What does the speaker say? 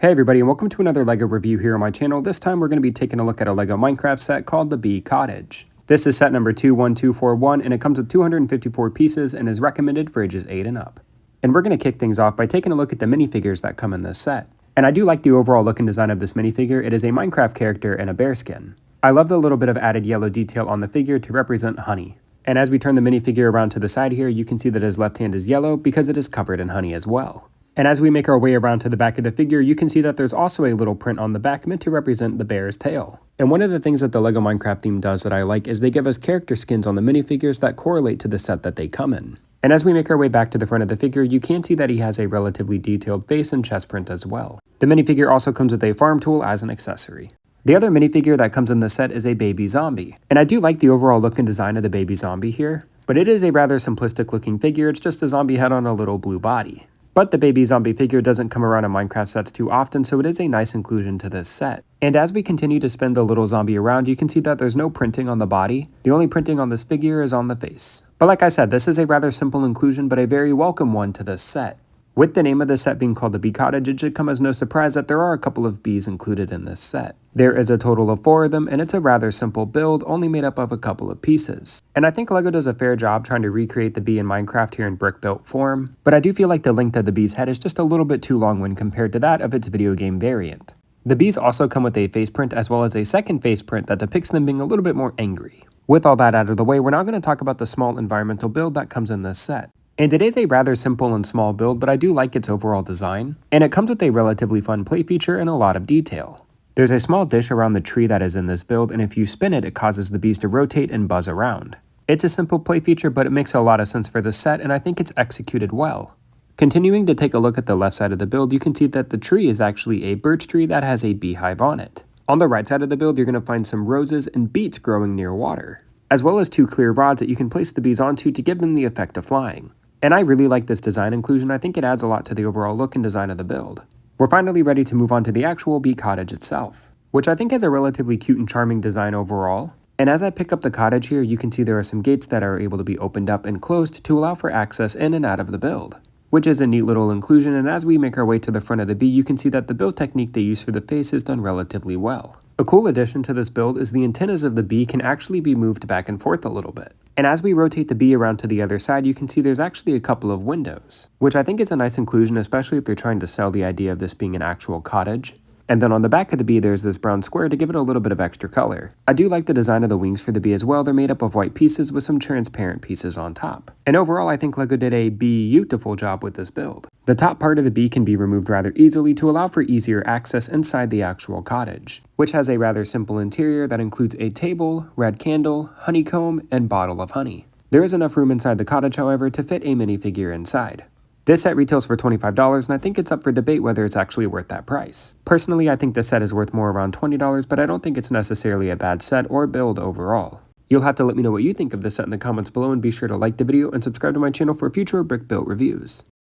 Hey everybody, and welcome to another LEGO review here on my channel. This time we're going to be taking a look at a LEGO Minecraft set called the Bee Cottage. This is set number 21241 and it comes with 254 pieces and is recommended for ages 8 and up. And we're going to kick things off by taking a look at the minifigures that come in this set. And I do like the overall look and design of this minifigure. It is a Minecraft character in a bear skin. I love the little bit of added yellow detail on the figure to represent honey. And as we turn the minifigure around to the side here, you can see that his left hand is yellow because it is covered in honey as well. And as we make our way around to the back of the figure, you can see that there's also a little print on the back meant to represent the bear's tail. And one of the things that the LEGO Minecraft theme does that I like is they give us character skins on the minifigures that correlate to the set that they come in. And as we make our way back to the front of the figure, you can see that he has a relatively detailed face and chest print as well. The minifigure also comes with a farm tool as an accessory. The other minifigure that comes in the set is a baby zombie. And I do like the overall look and design of the baby zombie here, but it is a rather simplistic looking figure. It's just a zombie head on a little blue body. But the baby zombie figure doesn't come around in Minecraft sets too often, so it is a nice inclusion to this set. And as we continue to spin the little zombie around, you can see that there's no printing on the body. The only printing on this figure is on the face. But like I said, this is a rather simple inclusion, but a very welcome one to this set. With the name of the set being called the Bee Cottage, it should come as no surprise that there are a couple of bees included in this set. There is a total of 4 of them, and it's a rather simple build, only made up of a couple of pieces. And I think LEGO does a fair job trying to recreate the bee in Minecraft here in brick-built form, but I do feel like the length of the bee's head is just a little bit too long when compared to that of its video game variant. The bees also come with a face print as well as a second face print that depicts them being a little bit more angry. With all that out of the way, we're now going to talk about the small environmental build that comes in this set. And it is a rather simple and small build, but I do like its overall design. And it comes with a relatively fun play feature and a lot of detail. There's a small dish around the tree that is in this build, and if you spin it, it causes the bees to rotate and buzz around. It's a simple play feature, but it makes a lot of sense for the set, and I think it's executed well. Continuing to take a look at the left side of the build, you can see that the tree is actually a birch tree that has a beehive on it. On the right side of the build, you're going to find some roses and beets growing near water, as well as 2 clear rods that you can place the bees onto to give them the effect of flying. And I really like this design inclusion. I think it adds a lot to the overall look and design of the build. We're finally ready to move on to the actual Bee Cottage itself, which I think has a relatively cute and charming design overall. And as I pick up the cottage here, you can see there are some gates that are able to be opened up and closed to allow for access in and out of the build, which is a neat little inclusion. And as we make our way to the front of the bee, you can see that the build technique they use for the face is done relatively well. A cool addition to this build is the antennas of the bee can actually be moved back and forth a little bit. And as we rotate the bee around to the other side, you can see there's actually a couple of windows, which I think is a nice inclusion, especially if they're trying to sell the idea of this being an actual cottage. And then on the back of the bee, there's this brown square to give it a little bit of extra color. I do like the design of the wings for the bee as well. They're made up of white pieces with some transparent pieces on top. And overall, I think LEGO did a beautiful job with this build. The top part of the bee can be removed rather easily to allow for easier access inside the actual cottage, which has a rather simple interior that includes a table, red candle, honeycomb, and bottle of honey. There is enough room inside the cottage, however, to fit a minifigure inside. This set retails for $25, and I think it's up for debate whether it's actually worth that price. Personally, I think this set is worth more around $20, but I don't think it's necessarily a bad set or build overall. You'll have to let me know what you think of this set in the comments below, and be sure to like the video and subscribe to my channel for future brick built reviews.